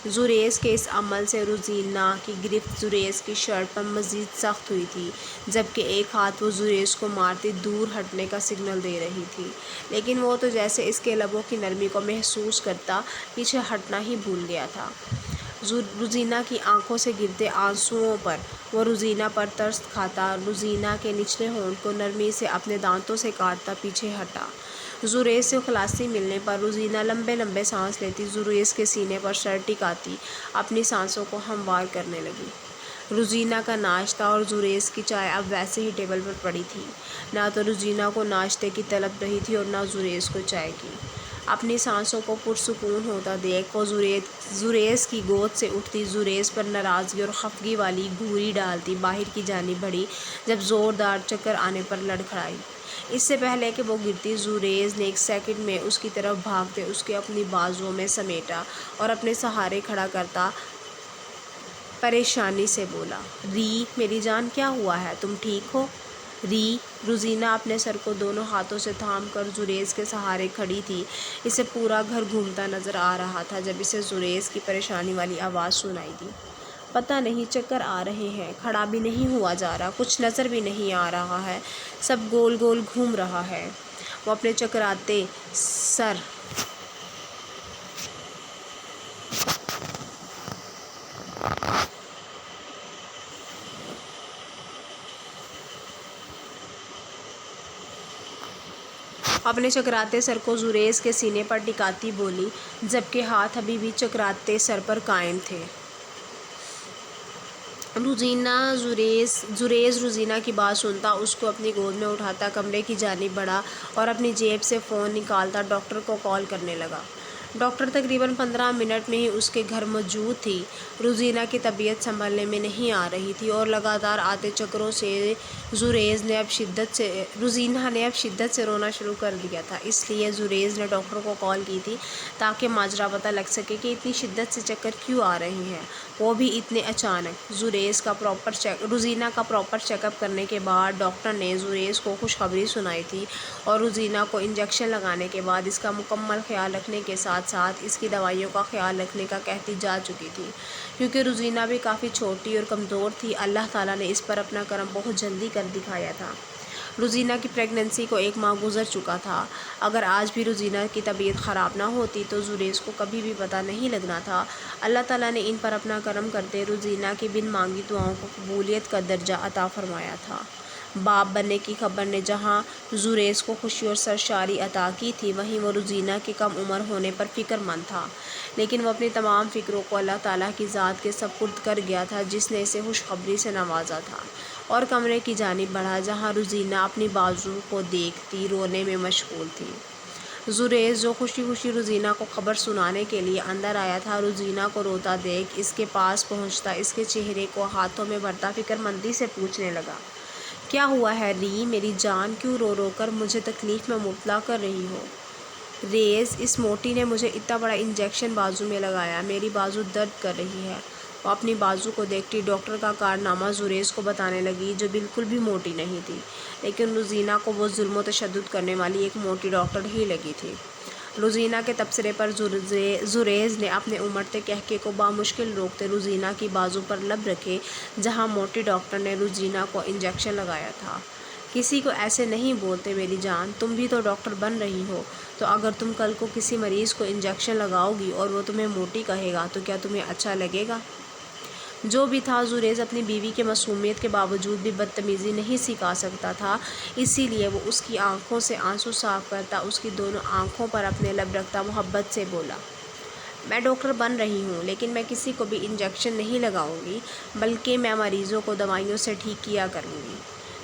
زریز کے اس عمل سے روزینہ کی گرفت زریز کی شرٹ پر مزید سخت ہوئی تھی، جبکہ ایک ہاتھ وہ زریز کو مارتی دور ہٹنے کا سگنل دے رہی تھی، لیکن وہ تو جیسے اس کے لبوں کی نرمی کو محسوس کرتا پیچھے ہٹنا ہی بھول گیا تھا۔ روزینہ کی آنکھوں سے گرتے آنسوؤں پر وہ روزینہ پر ترس کھاتا روزینہ کے نچلے ہونٹ کو نرمی سے اپنے دانتوں سے کاٹتا پیچھے ہٹا۔ زریز سے خلاصی ملنے پر روزینہ لمبے لمبے سانس لیتی زریز کے سینے پر سر ٹکاتی اپنی سانسوں کو ہموار کرنے لگی۔ روزینہ کا ناشتہ اور زریز کی چائے اب ویسے ہی ٹیبل پر پڑی تھی، نہ تو روزینہ کو ناشتے کی طلب رہی تھی اور نہ زریز کو چائے کی۔ اپنی سانسوں کو پرسکون ہوتا دیکھ وہ زریز کی گود سے اٹھتی زریز پر ناراضگی اور خفگی والی گھوری ڈالتی باہر کی جانب بڑھی، جب زوردار چکر آنے پر لڑکھڑائی۔ اس سے پہلے کہ وہ گرتی زریز نے ایک سیکنڈ میں اس کی طرف بھاگتے اس کے اپنی بازوؤں میں سمیٹا اور اپنے سہارے کھڑا کرتا پریشانی سے بولا، ری میری جان کیا ہوا ہے، تم ٹھیک ہو؟ ری روزینہ اپنے سر کو دونوں ہاتھوں سے تھام کر زریز کے سہارے کھڑی تھی، اسے پورا گھر گھومتا نظر آ رہا تھا جب اسے زریز کی پریشانی والی آواز سنائی دی، پتہ نہیں چکر آ رہے ہیں، کھڑا بھی نہیں ہوا جا رہا، کچھ نظر بھی نہیں آ رہا ہے، سب گول گول گھوم رہا ہے۔ وہ اپنے چکراتے سر کو زریز کے سینے پر ٹکاتی بولی، جبکہ ہاتھ ابھی بھی چکراتے سر پر قائم تھے۔ زریز روزینہ کی بات سنتا اس کو اپنی گود میں اٹھاتا کمرے کی جانب بڑھا اور اپنی جیب سے فون نکالتا ڈاکٹر کو کال کرنے لگا۔ ڈاکٹر تقریباً 15 منٹ میں ہی اس کے گھر موجود تھی۔ روزینہ کی طبیعت سنبھلنے میں نہیں آ رہی تھی اور لگاتار آتے چکروں سے روزینہ نے اب شدت سے رونا شروع کر دیا تھا، اس لیے زریز نے ڈاکٹر کو کال کی تھی تاکہ ماجرا پتہ لگ سکے کہ اتنی شدت سے چکر کیوں آ رہے ہیں، وہ بھی اتنے اچانک۔ روزینہ کا پراپر چیک اپ کرنے کے بعد ڈاکٹر نے زریز کو خوشخبری سنائی تھی اور روزینہ کو انجیکشن لگانے کے بعد اس کا مکمل خیال رکھنے کے ساتھ ساتھ ساتھ اس کی دوائیوں کا خیال رکھنے کا کہتی جا چکی تھی، کیونکہ روزینہ بھی کافی چھوٹی اور کمزور تھی۔ اللہ تعالیٰ نے اس پر اپنا کرم بہت جلدی کر دکھایا تھا۔ روزینہ کی پریگننسی کو 1 ماہ گزر چکا تھا۔ اگر آج بھی روزینہ کی طبیعت خراب نہ ہوتی تو زریز کو کبھی بھی پتہ نہیں لگنا تھا۔ اللہ تعالیٰ نے ان پر اپنا کرم کرتے روزینہ کی بن مانگی دعاؤں کو قبولیت کا درجہ عطا فرمایا تھا۔ باپ بننے کی خبر نے جہاں زریز کو خوشی اور سرشاری عطا کی تھی، وہیں وہ روزینہ کے کم عمر ہونے پر فکر مند تھا، لیکن وہ اپنی تمام فکروں کو اللہ تعالیٰ کی ذات کے سپرد کر گیا تھا جس نے اسے خوشخبری سے نوازا تھا، اور کمرے کی جانب بڑھا جہاں روزینہ اپنی بازو کو دیکھتی رونے میں مشغول تھی۔ زریز جو خوشی خوشی روزینہ کو خبر سنانے کے لیے اندر آیا تھا، روزینہ کو روتا دیکھ اس کے پاس پہنچتا اس کے چہرے کو ہاتھوں میں بھرتا فکر مندی سے پوچھنے لگا، کیا ہوا ہے ری میری جان، کیوں رو رو کر مجھے تکلیف میں مبتلا کر رہی ہو؟ ریز، اس موٹی نے مجھے اتنا بڑا انجیکشن بازو میں لگایا، میری بازو درد کر رہی ہے۔ وہ اپنی بازو کو دیکھتی ڈاکٹر کا کارنامہ زریز کو بتانے لگی، جو بالکل بھی موٹی نہیں تھی، لیکن روزینہ کو وہ ظلم و تشدد کرنے والی ایک موٹی ڈاکٹر ہی لگی تھی۔ روزینہ کے تبصرے پر زریز نے اپنے امڑتے قہقہے کو بامشکل روکتے روزینہ کی بازو پر لب رکھے جہاں موٹی ڈاکٹر نے روزینہ کو انجیکشن لگایا تھا۔ کسی کو ایسے نہیں بولتے میری جان، تم بھی تو ڈاکٹر بن رہی ہو، تو اگر تم کل کو کسی مریض کو انجیکشن لگاؤ گی اور وہ تمہیں موٹی کہے گا تو کیا تمہیں اچھا لگے گا؟ جو بھی تھا، زریز اپنی بیوی کے معصومیت کے باوجود بھی بدتمیزی نہیں سکھا سکتا تھا، اسی لیے وہ اس کی آنکھوں سے آنسو صاف کرتا، اس کی دونوں آنکھوں پر اپنے لب رکھتا محبت سے بولا، میں ڈاکٹر بن رہی ہوں، لیکن میں کسی کو بھی انجیکشن نہیں لگاؤں گی، بلکہ میں مریضوں کو دوائیوں سے ٹھیک کیا کروں گی۔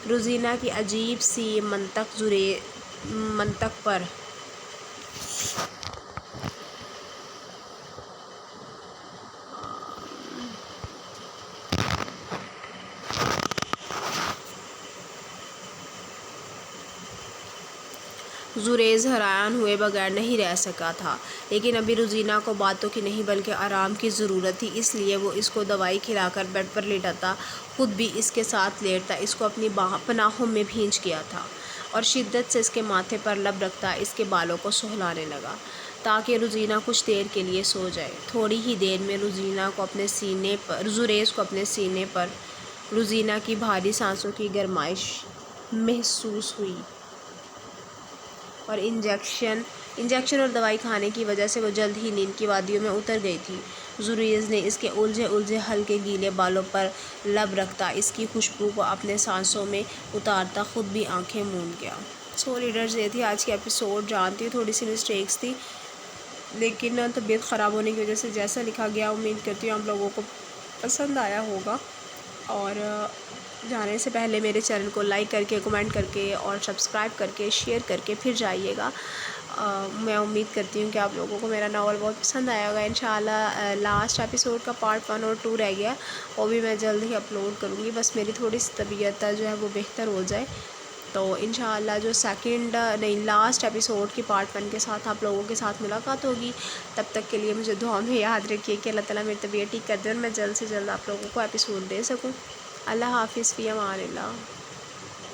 روزینہ کی عجیب سی منطق پر زریز حیران ہوئے بغیر نہیں رہ سکا تھا، لیکن ابھی روزینہ کو باتوں کی نہیں بلکہ آرام کی ضرورت تھی، اس لیے وہ اس کو دوائی کھلا کر بیڈ پر لیٹاتا، خود بھی اس کے ساتھ لیٹتا، اس کو اپنی پناہوں میں بھینچ گیا تھا اور شدت سے اس کے ماتھے پر لب رکھتا اس کے بالوں کو سہلانے لگا تاکہ روزینہ کچھ دیر کے لیے سو جائے۔ تھوڑی ہی دیر میں زریز کو اپنے سینے پر روزینہ کی بھاری سانسوں کی گرمائش محسوس ہوئی، اور انجیکشن اور دوائی کھانے کی وجہ سے وہ جلد ہی نیند کی وادیوں میں اتر گئی تھی۔ زریز نے اس کے الجھے ہلکے گیلے بالوں پر لب رکھتا اس کی خوشبو کو اپنے سانسوں میں اتارتا خود بھی آنکھیں موند گیا۔ ریڈرز، یہ تھی آج کی ایپیسوڈ۔ جانتی ہوں تھوڑی سی مسٹیکس تھی، لیکن طبیعت خراب ہونے کی وجہ سے جیسا لکھا گیا امید کرتی ہوں آپ لوگوں کو پسند آیا ہوگا، اور جانے سے پہلے میرے چینل کو لائک کر کے، کمنٹ کر کے اور سبسکرائب کر کے شیئر کر کے پھر جائیے گا۔ میں امید کرتی ہوں کہ آپ لوگوں کو میرا ناول بہت پسند آئے گا۔ انشاءاللہ لاسٹ ایپیسوڈ کا پارٹ 1 اور 2 رہ گیا، وہ بھی میں جلد ہی اپلوڈ کروں گی، بس میری تھوڑی سی طبیعت جو ہے وہ بہتر ہو جائے تو انشاءاللہ جو لاسٹ ایپیسوڈ کی پارٹ 1 کے ساتھ آپ لوگوں کے ساتھ ملاقات ہوگی۔ تب تک کے لیے مجھے دعا میں یاد رکھیے کہ اللہ تعالیٰ میری طبیعت ٹھیک کر دے اور میں جلد سے جلد آپ لوگوں کو ایپیسوڈ دے سکوں۔ اللہ حافظ، فی امان اللہ۔